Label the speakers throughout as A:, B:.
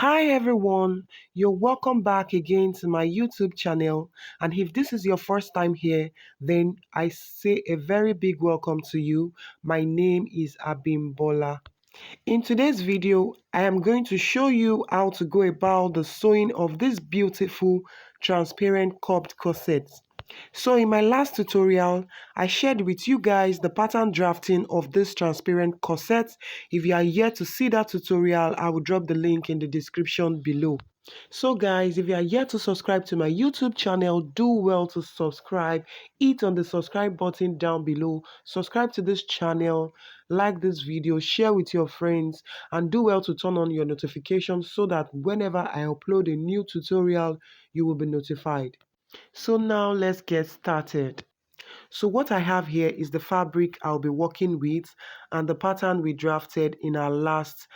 A: Hi everyone, you're welcome back again to my YouTube channel. And if this is your first time here, then I say a very big welcome to you. My name is Abimbola. In today's video, I am going to show you how to go about the sewing of this beautiful transparent cupped corset. So in my last tutorial, I shared with you guys the pattern drafting of this transparent corset. If you are yet to see that tutorial, I will drop the link in the description below. So guys, if you are yet to subscribe to my YouTube channel, do well to subscribe. Hit on the subscribe button down below. Subscribe to this channel, like this video, share with your friends, and do well to turn on your notifications so that whenever I upload a new tutorial, you will be notified. So now let's get started. So what I have here is the fabric I'll be working with and the pattern we drafted in our last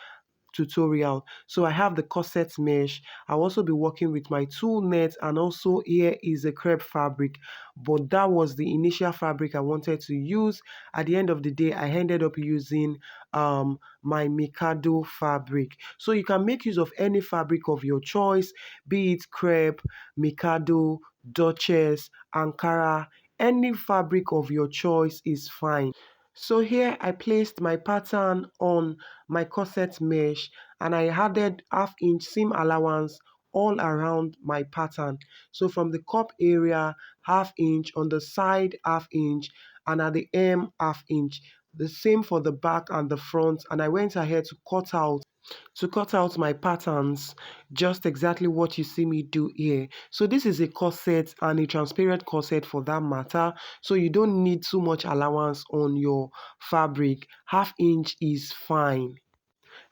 A: tutorial. So I have the corset mesh. I'll also be working with my tulle net, and also here is a crepe fabric, but that was the initial fabric I wanted to use. At the end of the day, I ended up using my Mikado fabric. So you can make use of any fabric of your choice, be it crepe, Mikado, Duchess, Ankara, any fabric of your choice is fine. So here I placed my pattern on my corset mesh, and I added half-inch seam allowance all around my pattern. So from the cup area, half inch, on the side, half inch, and at the hem, half inch. The same for the back and the front, and I went ahead to cut out my patterns, just exactly what you see me do here. So this is a corset, and a transparent corset for that matter, so you don't need too much allowance on your fabric. Half inch is fine.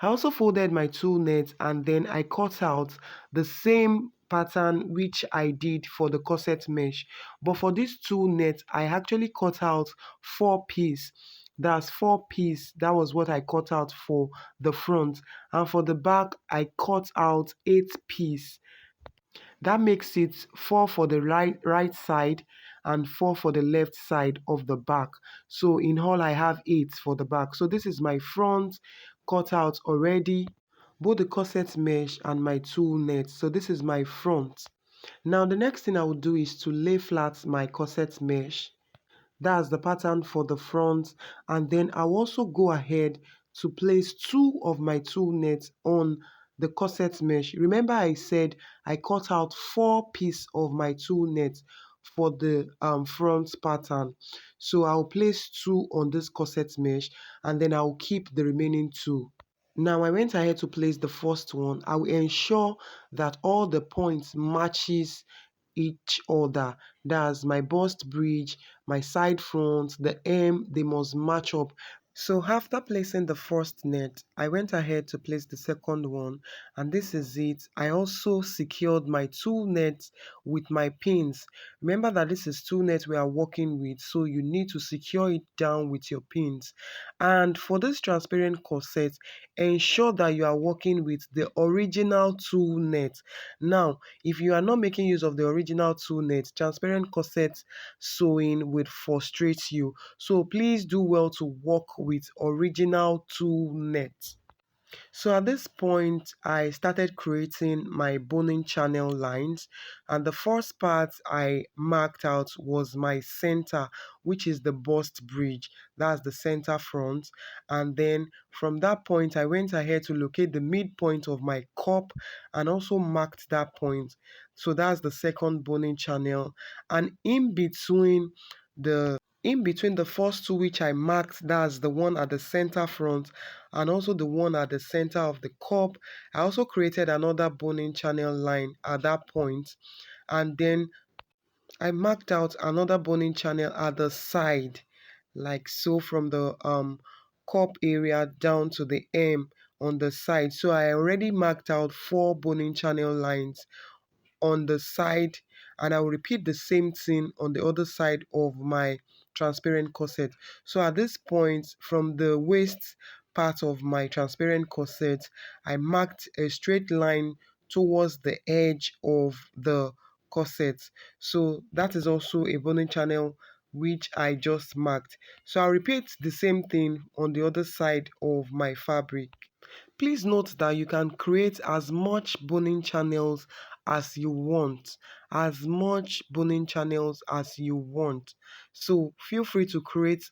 A: I also folded my tulle net, and then I cut out the same pattern which I did for the corset mesh. But for this tulle net, I actually cut out 4 pieces. That's 4 pieces. That was what I cut out for the front. And for the back, I cut out 8 pieces. That makes it 4 for the right side and 4 for the left side of the back. So in all, I have 8 for the back. So this is my front cut out already, both the corset mesh and my tulle net. So this is my front. Now the next thing I will do is to lay flat my corset mesh. That's the pattern for the front, and then I'll also go ahead to place 2 of my tulle nets on the corset mesh. Remember I said I cut out 4 pieces of my tulle net for the front pattern. So I'll place 2 on this corset mesh, and then I'll keep the remaining 2. Now I went ahead to place the first one. I will ensure that all the points matches each other. That's my bust bridge, my side front, the hem, they must match up. So after placing the first net, I went ahead to place the second one, and this is it. I also secured my tulle net with my pins. Remember that this is tulle net we are working with, so you need to secure it down with your pins. And for this transparent corset, ensure that you are working with the original tulle net. Now, if you are not making use of the original tulle net, transparent corset sewing would frustrate you. So please do well to work with original tulle net. So at this point, I started creating my boning channel lines, and the first part I marked out was my center, which is the bust bridge. That's the center front. And then from that point, I went ahead to locate the midpoint of my cup and also marked that point. So that's the second boning channel. And the in between the first 2 which I marked, that's the one at the center front and also the one at the center of the cup, I also created another boning channel line at that point, and then I marked out another boning channel at the side, like so, from the cup area down to the hem on the side. So I already marked out 4 boning channel lines on the side, and I will repeat the same thing on the other side of my transparent corset. So at this point, from the waist part of my transparent corset, I marked a straight line towards the edge of the corset. So that is also a boning channel which I just marked. So I'll repeat the same thing on the other side of my fabric. Please note that you can create as much boning channels as you want, as much boning channels as you want. So feel free to create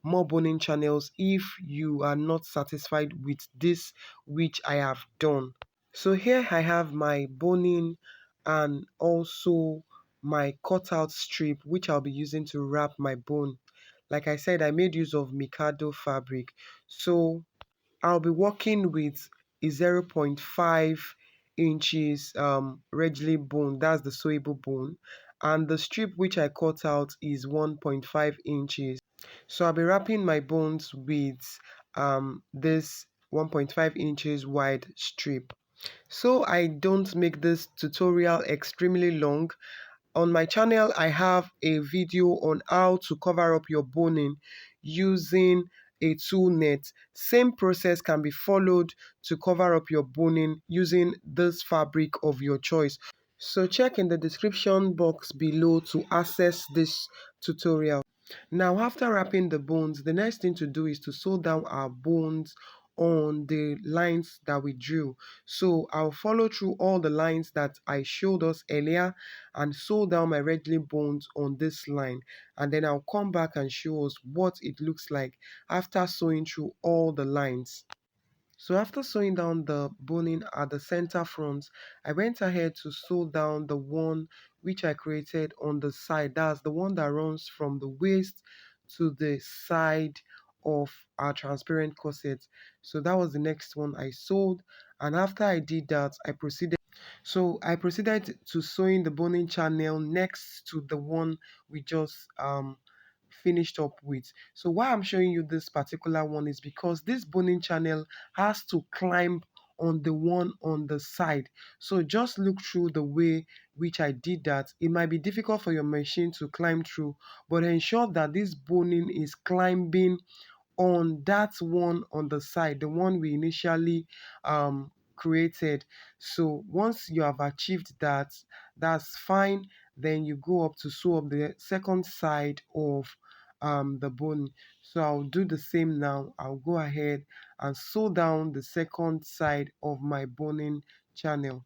A: more boning channels if you are not satisfied with this which I have done. So here I have my boning and also my cutout strip which I'll be using to wrap my bone. Like I said, I made use of Mikado fabric. So I'll be working with a zero point 0.5 inches Regli bone, that's the sewable bone, and the strip which I cut out is 1.5 inches. So I'll be wrapping my bones with this 1.5 inches wide strip. So I don't make this tutorial extremely long. On my channel, I have a video on how to cover up your boning using a tool net. Same process can be followed to cover up your boning using this fabric of your choice. So check in the description box below to access this tutorial. Now, after wrapping the bones, the next thing to do is to sew down our bones on the lines that we drew. So I'll follow through all the lines that I showed us earlier and sew down my redly bones on this line, and then I'll come back and show us what it looks like after sewing through all the lines. So after sewing down the boning at the center front, I went ahead to sew down the one which I created on the side. That's the one that runs from the waist to the side of our transparent corset. So that was the next one I sewed, and after I did that, I proceeded to sewing the boning channel next to the one we just finished up with. So why I'm showing you this particular one is because this boning channel has to climb on the one on the side. So just look through the way which I did that. It might be difficult for your machine to climb through, but ensure that this boning is climbing on that one on the side, the one we initially created. So once you have achieved that, that's fine. Then you go up to sew up the second side of the bone. So I'll do the same now. I'll go ahead and sew down the second side of my boning channel.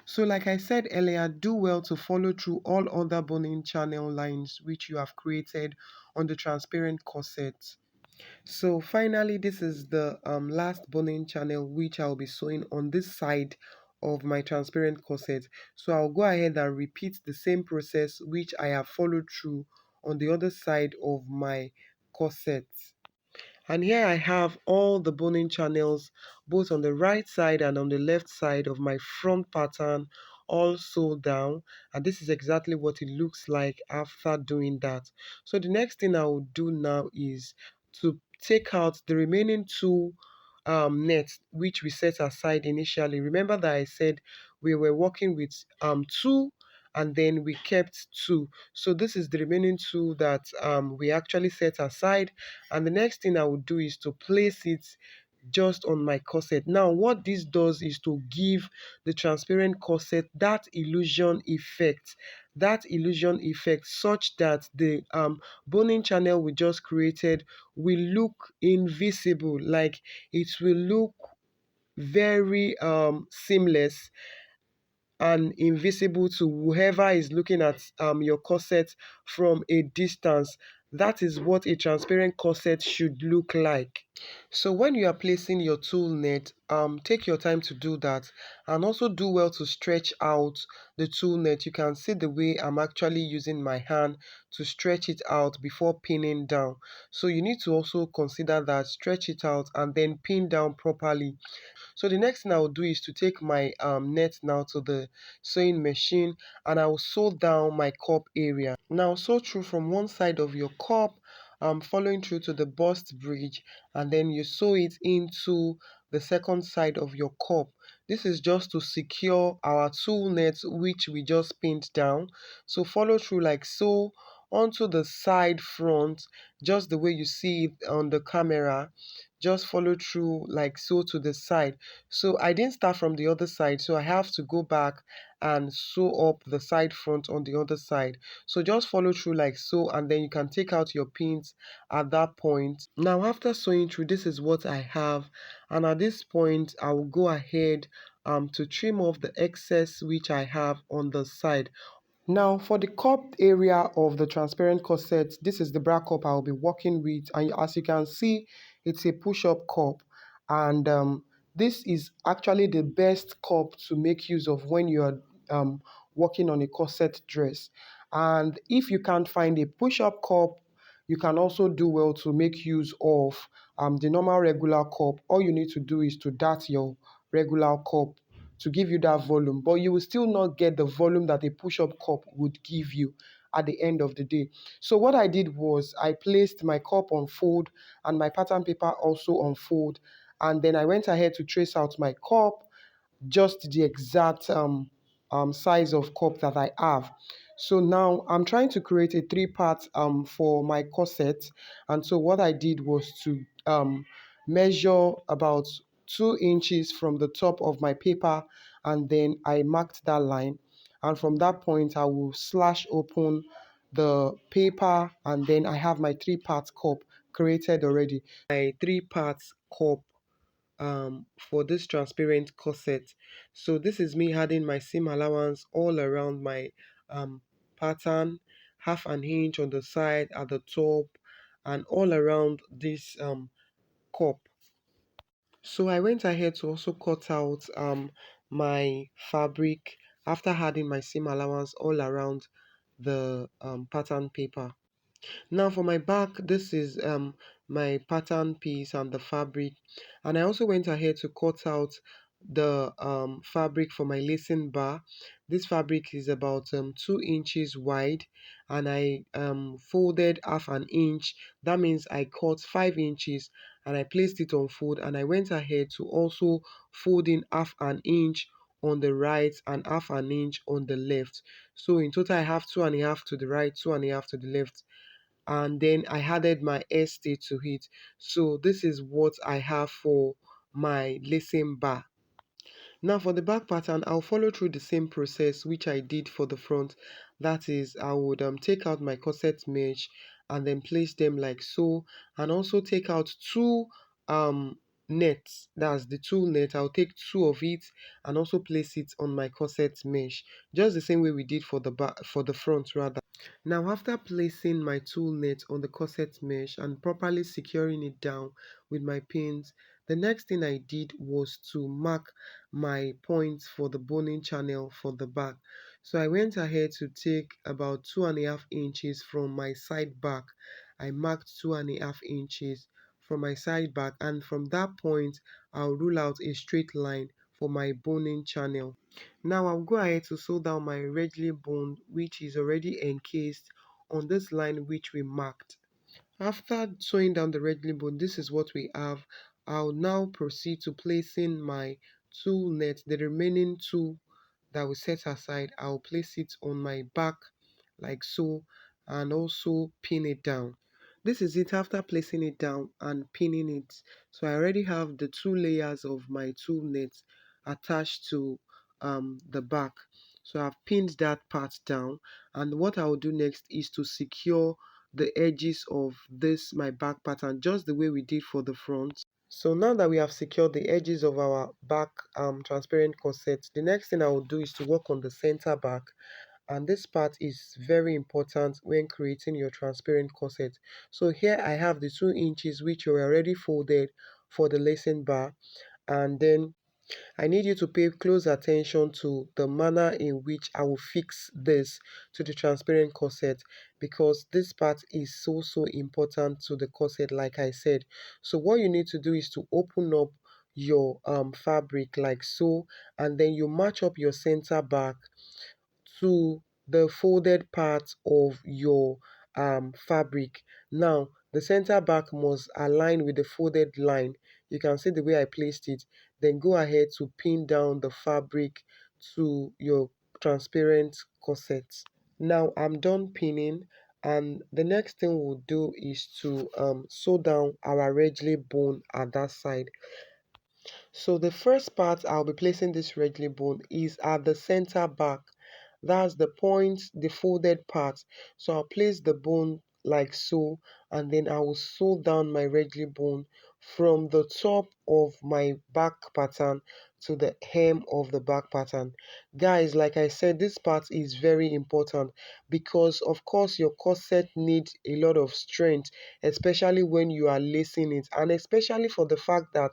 A: So like I said earlier, do well to follow through all other boning channel lines which you have created on the transparent corset. So finally, this is the last boning channel which I'll be sewing on this side of my transparent corset. So I'll go ahead and repeat the same process which I have followed through on the other side of my corset. And here I have all the boning channels both on the right side and on the left side of my front pattern all sewed down, and this is exactly what it looks like after doing that. So the next thing I will do now is to take out the remaining two nets which we set aside initially. Remember that I said we were working with two and then we kept two. So this is the remaining two that we actually set aside, and the next thing I would do is to place it just on my corset. Now what this does is to give the transparent corset that illusion effect such that the boning channel we just created will look invisible, like it will look very seamless and invisible to whoever is looking at your corset from a distance. That is what a transparent corset should look like. So when you are placing your tool net, take your time to do that, and also do well to stretch out the tool net. You can see the way I'm actually using my hand to stretch it out before pinning down. So you need to also consider that, stretch it out and then pin down properly. So the next thing I will do is to take my net now to the sewing machine, and I will sew down my cup area. Now sew through from one side of your cup, following through to the bust bridge, and then you sew it into the second side of your cup. This is just to secure our tool net which we just pinned down. So follow through like so onto the side front, just the way you see it on the camera. just follow through like so to the side. So I didn't start from the other side, so I have to go back and sew up the side front on the other side. So just follow through like so, and then you can take out your pins at that point. Now after sewing through, this is what I have, and at this point I will go ahead to trim off the excess which I have on the side. Now for the cup area of the transparent corset, this is the bra cup I'll be working with, and as you can see, it's a push-up cup, and this is actually the best cup to make use of when you are working on a corset dress. And if you can't find a push-up cup, you can also do well to make use of the normal regular cup. All you need to do is to dart your regular cup to give you that volume, but you will still not get the volume that a push-up cup would give you at the end of the day. So what I did was I placed my cup on fold and my pattern paper also on fold, and then I went ahead to trace out my cup, just the exact size of cup that I have. So now I'm trying to create a three-part for my corset, and so what I did was to measure about 2 inches from the top of my paper, and then I marked that line, and from that point I will slash open the paper, and then I have my three-part cup created already. My three-part cup for this transparent corset. So this is me adding my seam allowance all around my pattern, half an inch on the side, at the top, and all around this cup. So I went ahead to also cut out my fabric after adding my seam allowance all around the pattern paper. Now for my back, this is my pattern piece and the fabric, and I also went ahead to cut out the fabric for my lacing bar. This fabric is about 2 inches wide, and I folded half an inch. That means I cut 5 inches and I placed it on fold, and I went ahead to also fold in half an inch on the right and half an inch on the left. So in total I have 2.5 to the right, 2.5 to the left, and then I added my stay to it. So this is what I have for my lacing bar. Now for the back pattern, I'll follow through the same process which I did for the front. That is, I would take out my corset mesh and then place them like so, and also take out two nets. That's the two net. I'll take two of it and also place it on my corset mesh, just the same way we did for the back, for the front rather. Now after placing my tool net on the corset mesh and properly securing it down with my pins, the next thing I did was to mark my points for the boning channel for the back. So I went ahead to take about 2.5 inches from my side back. I marked 2.5 inches from my side back, and from that point I'll rule out a straight line for my boning channel. Now I'll go ahead to sew down my regularly bone, which is already encased on this line which we marked. After sewing down the regularly bone, this is what we have. I'll now proceed to placing my tool net, the remaining two that we set aside. I'll place it on my back like so, and also pin it down. This is it after placing it down and pinning it. So I already have the two layers of my tool net attached to the back. So I've pinned that part down, and what I will do next is to secure the edges of this my back pattern just the way we did for the front. So now that we have secured the edges of our back transparent corset, the next thing I will do is to work on the center back, and this part is very important when creating your transparent corset. So here I have the 2 inches which were already folded for the lacing bar, and then I need you to pay close attention to the manner in which I will fix this to the transparent corset, because this part is so important to the corset like I said. So what you need to do is to open up your fabric like so, and then you match up your center back to the folded part of your fabric. Now the center back must align with the folded line. You can see the way I placed it. Then go ahead to pin down the fabric to your transparent corset. Now I'm done pinning, And the next thing we'll do is to sew down our regly bone at that side. So the first part I'll be placing this regly bone is at the center back. That's the point, the folded part. So I'll place the bone like so, and then I will sew down my regly bone from the top of my back pattern to the hem of the back pattern. Guys, like I said, this part is very important because of course your corset needs a lot of strength, especially when you are lacing it, and especially for the fact that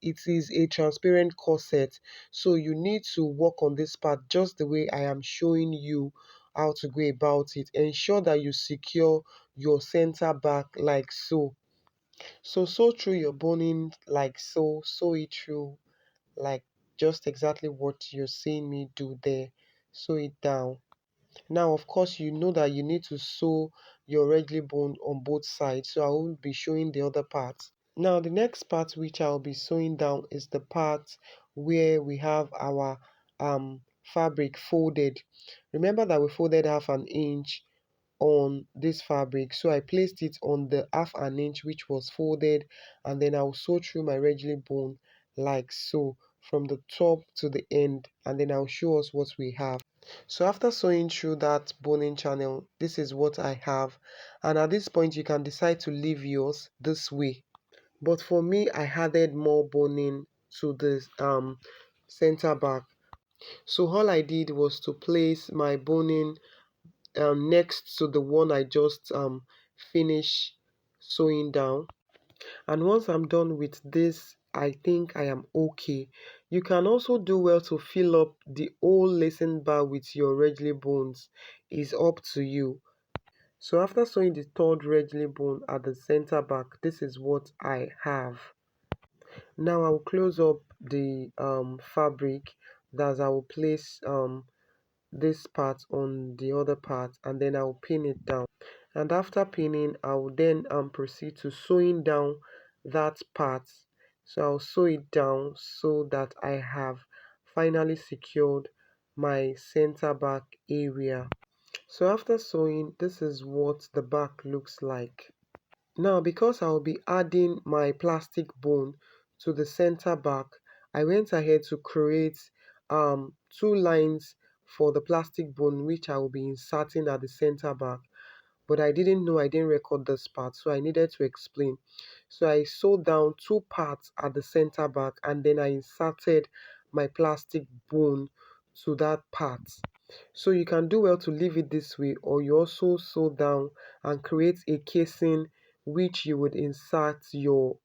A: it is a transparent corset. So you need to work on this part just the way I am showing you how to go about it. Ensure that you secure your center back like so. So sew through your boning like so. Sew it through like just exactly what you're seeing me do there. Sew it down. Now, of course, you know that you need to sew your regly bone on both sides, so I will be showing the other part. Now, the next part which I'll be sewing down is the part where we have our fabric folded. Remember that we folded half an inch on this fabric, so I placed it on the half an inch which was folded, and then I'll sew through my regly bone like so from the top to the end, and then I'll show us what we have. So after sewing through that boning channel, this is what I have, and at this point you can decide to leave yours this way. But for me, I added more boning to the center back. So all I did was to place my boning next to the one I just finished sewing down. And once I'm done with this, I think I am okay. You can also do well to fill up the whole lacing bar with your regly bones. It's up to you. So after sewing the third regly bone at the center back, this is what I have. Now I will close up the fabric, that I will place this part on the other part, and then I will pin it down. And after pinning, I will then proceed to sewing down that part. So I'll sew it down so that I have finally secured my center back area. So after sewing, this is what the back looks like. Now, because I'll be adding my plastic bone to the center back, I went ahead to create two lines for the plastic bone which I will be inserting at the center back. But I didn't know, I didn't record this part, so I needed to explain. So I sewed down two parts at the center back, and then I inserted my plastic bone to that part. So you can do well to leave it this way, or you also sew down and create a casing which you would insert your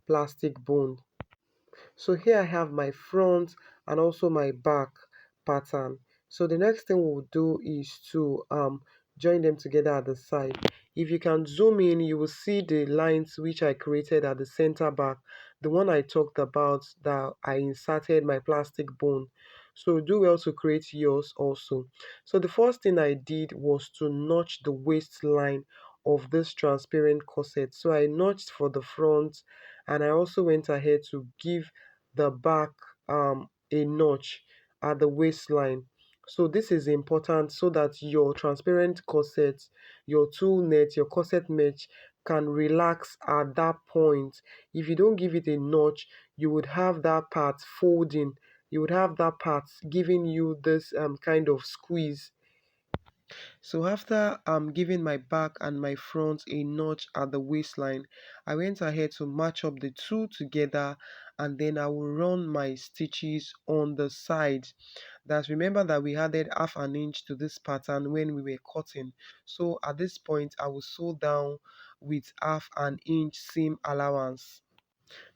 A: plastic bone. So here I have my front and also my back pattern. So the next thing we'll do is to join them together at the side. If you can zoom in, you will see the lines which I created at the center back, the one I talked about that I inserted my plastic bone. So do well to create yours also. So the first thing I did was to notch the waistline of this transparent corset. So I notched for the front, and I also went ahead to give the back a notch at the waistline. So this is important so that your transparent corset, your tulle net, your corset mesh can relax at that point. If you don't give it a notch, you would have that part folding. You would have that part giving you this kind of squeeze. So after giving my back and my front a notch at the waistline, I went ahead to match up the two together, and then I will run my stitches on the side. That, remember that we added half an inch to this pattern when we were cutting. So at this point I will sew down with half an inch seam allowance.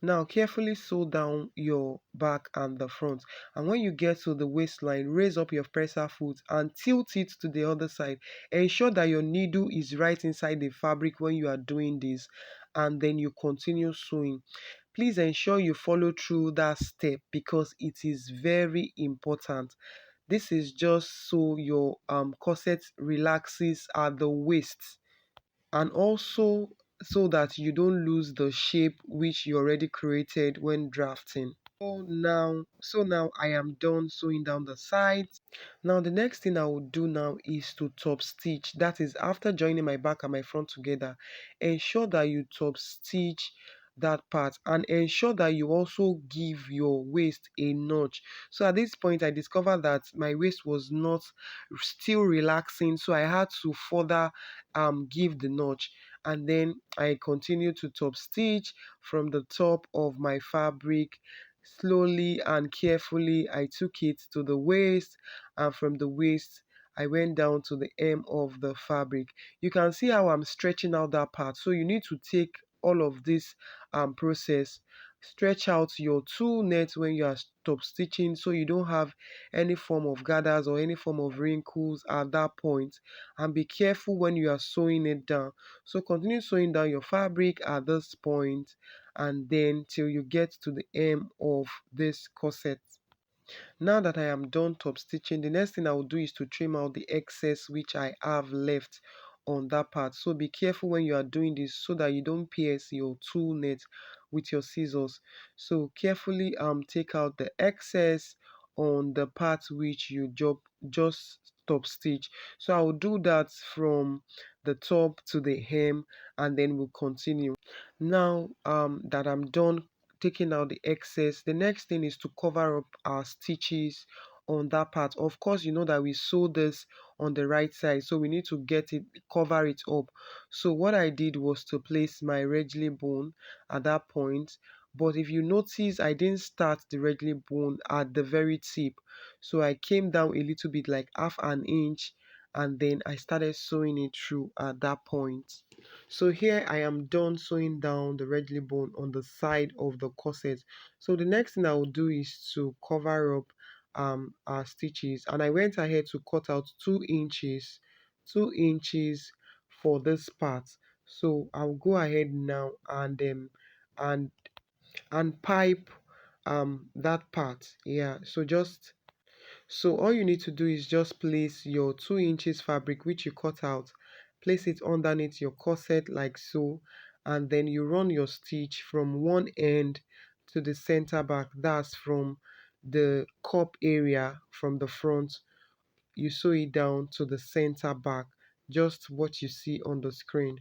A: Now carefully sew down your back and the front, and when you get to the waistline, raise up your presser foot and tilt it to the other side. Ensure that your needle is right inside the fabric when you are doing this, and then you continue sewing. Please ensure you follow through that step because it is very important. This is just so your corset relaxes at the waist, and also so that you don't lose the shape which you already created when drafting. So now I am done sewing down the sides. Now the next thing I will do now is to top stitch. That is, after joining my back and my front together, ensure that you top stitch that part and ensure that you also give your waist a notch. So at this point I discovered that my waist was not still relaxing, so I had to further give the notch, and then I continued to top stitch from the top of my fabric. Slowly and carefully, I took it to the waist, and from the waist, I went down to the hem of the fabric. You can see how I'm stretching out that part. So you need to take all of this process, stretch out your two nets when you are top stitching, so you don't have any form of gathers or any form of wrinkles at that point. And be careful when you are sewing it down. So continue sewing down your fabric at this point, and then till you get to the hem of this corset. Now that I am done top stitching, the next thing I will do is to trim out the excess which I have left on that part. So be careful when you are doing this so that you don't pierce your tool net with your scissors. So carefully take out the excess on the part which you just top stitch. So I will do that from the top to the hem, and then we'll continue. Now that I'm done taking out the excess, the next thing is to cover up our stitches on that part. Of course, you know that we sew this on the right side, so we need to get it, cover it up. So what I did was to place my regly bone at that point, but if you notice, I didn't start the regly bone at the very tip, so I came down a little bit, like half an inch, and then I started sewing it through at that point. So here I am done sewing down the regly bone on the side of the corset. So the next thing I will do is to cover up our stitches, and I went ahead to cut out 2 inches, 2 inches for this part. So I'll go ahead now and and pipe that part. Yeah, so all you need to do is just place your 2 inches fabric which you cut out, place it underneath your corset like so, and then you run your stitch from one end to the center back. That's from the cup area from the front. You sew it down to the center back, just what you see on the screen.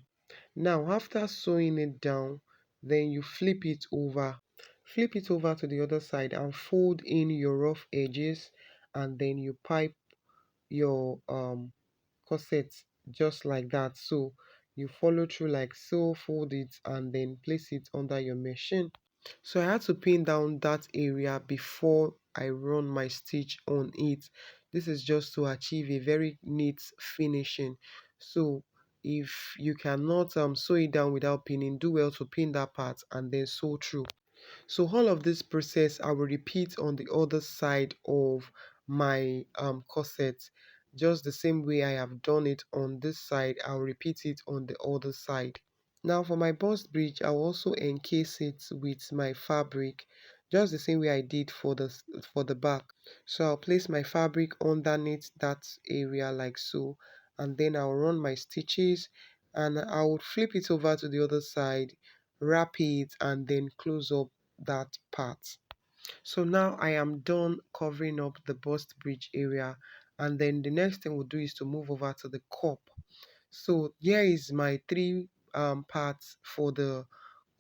A: Now, after sewing it down, then you flip it over. Flip it over to the other side and fold in your rough edges, and then you pipe your corset just like that. So you follow through like so, fold it, and then place it under your machine. So I had to pin down that area before I run my stitch on it. This is just to achieve a very neat finishing. So if you cannot sew it down without pinning, do well to pin that part and then sew through. So all of this process I will repeat on the other side of my corset. Just the same way I have done it on this side, I'll repeat it on the other side. Now for my bust bridge, I'll also encase it with my fabric, just the same way I did for the back. So I'll place my fabric underneath that area like so, and then I'll run my stitches, and I will flip it over to the other side, wrap it, and then close up that part. So now I am done covering up the bust bridge area, and then the next thing we'll do is to move over to the cup. So here is my three parts for the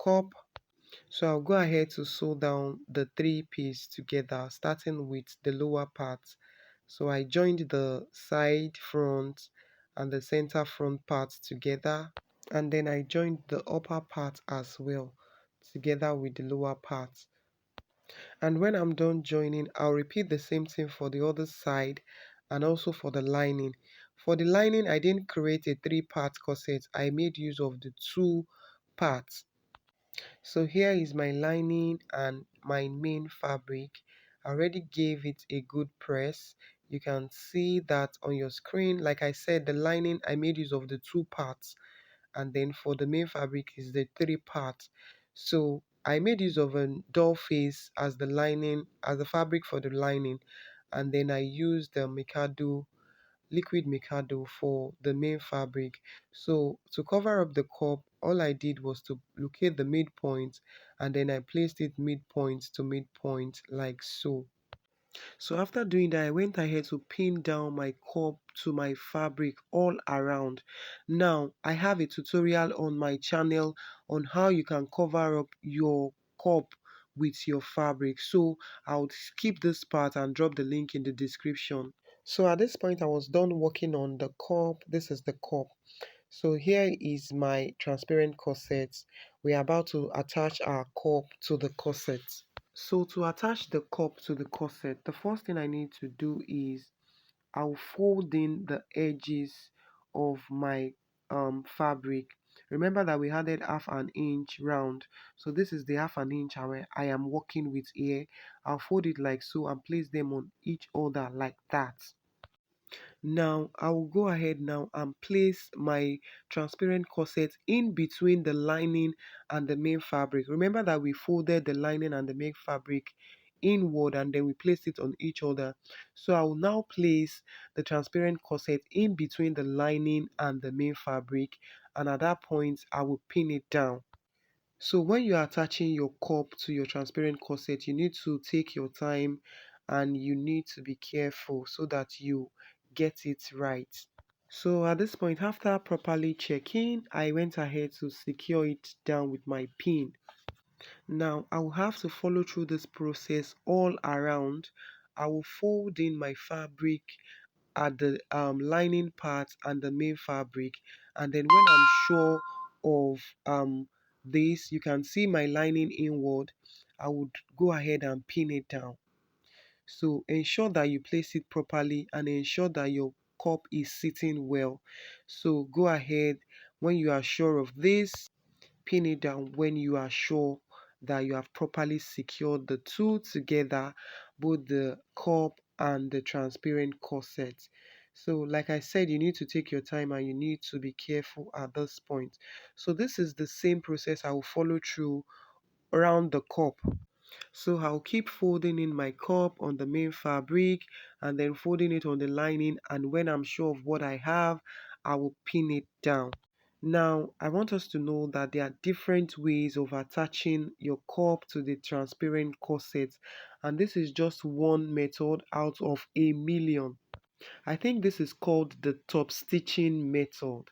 A: cup. So I'll go ahead to sew down the three pieces together, starting with the lower part. So I joined the side front and the center front parts together, and then I joined the upper part as well together with the lower part. And when I'm done joining, I'll repeat the same thing for the other side and also for the lining. For the lining, I didn't create a three-part corset. I made use of the two parts. So here is my lining and my main fabric. I already gave it a good press. You can see that on your screen. Like I said, the lining, I made use of the two parts, and then for the main fabric is the three parts. So I made use of a doll face as the lining, as the fabric for the lining, and then I used the Mikado, liquid Mikado for the main fabric. So to cover up the cup, all I did was to locate the midpoint and then I placed it midpoint to midpoint like so. So after doing that, I went ahead to pin down my cup to my fabric all around. Now, I have a tutorial on my channel on how you can cover up your cup with your fabric. So I'll skip this part and drop the link in the description. So at this point, I was done working on the cup. This is the cup. So here is my transparent corset. We are about to attach our cup to the corset. So to attach the cup to the corset, the first thing I need to do is I'll fold in the edges of my fabric. Remember that we added half an inch round. So this is the half an inch I am working with here. I'll fold it like so and place them on each other like that. Now I will go ahead now and place my transparent corset in between the lining and the main fabric. Remember that we folded the lining and the main fabric inward and then we placed it on each other. So I will now place the transparent corset in between the lining and the main fabric, and at that point I will pin it down. So when you are attaching your cup to your transparent corset, you need to take your time and you need to be careful so that you get it right. So at this point, after properly checking, I went ahead to secure it down with my pin. Now I will have to follow through this process all around. I will fold in my fabric at the lining part and the main fabric, and then when I'm sure of this, you can see my lining inward, I would go ahead and pin it down. So ensure that you place it properly and ensure that your cup is sitting well. So go ahead when you are sure of this, pin it down when you are sure that you have properly secured the two together, both the cup and the transparent corset. So like I said, you need to take your time and you need to be careful at this point. So this is the same process I will follow through around the cup. So I'll keep folding in my cup on the main fabric and then folding it on the lining, and when I'm sure of what I have, I will pin it down. Now, I want us to know that there are different ways of attaching your cup to the transparent corset, and this is just one method out of a million. I think this is called the top stitching method.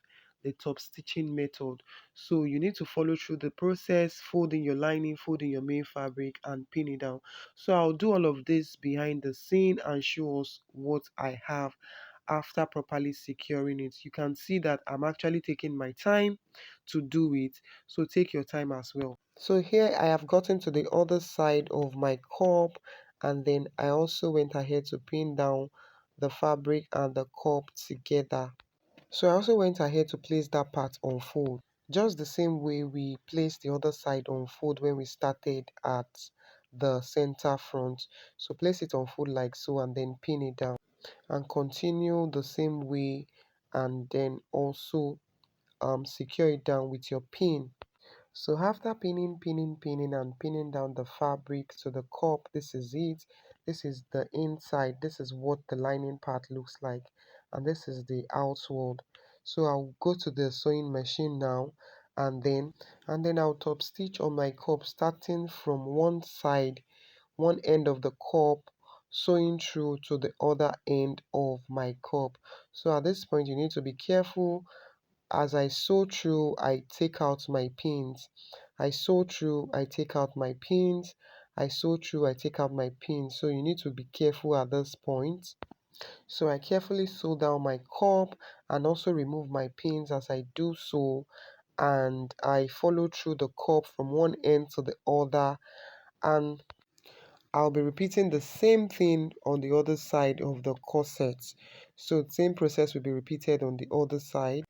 A: The top stitching method. So you need to follow through the process, folding your lining, folding your main fabric, and pin it down. So I'll do all of this behind the scene and show us what I have after properly securing it. You can see that I'm actually taking my time to do it. So take your time as well. So here I have gotten to the other side of my cup, and then I also went ahead to pin down the fabric and the cup together. So I also went ahead to place that part on fold, just the same way we placed the other side on fold when we started at the center front. So place it on fold like so and then pin it down, and continue the same way, and then also secure it down with your pin. So after pinning and pinning down the fabric to the cup, this is it. This is the inside. This is what the lining part looks like. And this is the outward. So I'll go to the sewing machine now, and then I'll top stitch on my cup starting from one side, one end of the cup, sewing through to the other end of my cup. So at this point you need to be careful. As I sew through, I take out my pins. I sew through, I take out my pins. I sew through, I take out my pins. So you need to be careful at this point. So I carefully sew down my cup and also remove my pins as I do so. And I follow through the cup from one end to the other. And I'll be repeating the same thing on the other side of the corset. So the same process will be repeated on the other side.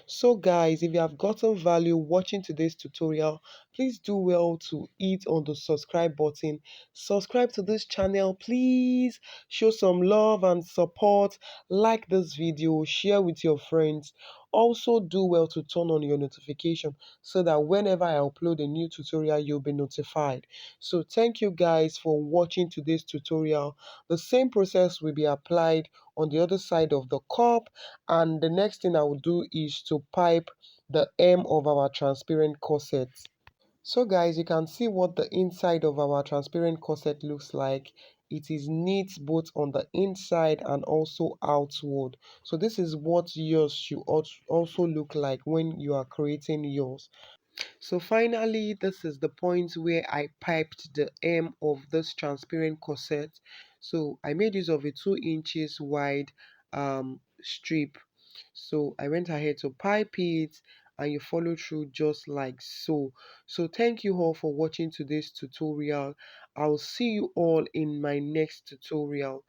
A: So guys, if you have gotten value watching today's tutorial, please do well to hit on the subscribe button. Subscribe to this channel, please. Show some love and support. Like this video, share with your friends. Also do well to turn on your notification so that whenever I upload a new tutorial, you'll be notified. So thank you guys for watching today's tutorial. The same process will be applied on the other side of the cup, and the next thing I will do is to pipe the hem of our transparent corset. So guys, you can see what the inside of our transparent corset looks like. It is neat both on the inside and also outward. So this is what yours should also look like when you are creating yours. So finally, this is the point where I piped the hem of this transparent corset. So I made use of a 2 inches wide strip. So I went ahead to pipe it and you follow through just like so. So thank you all for watching today's tutorial. I'll see you all in my next tutorial.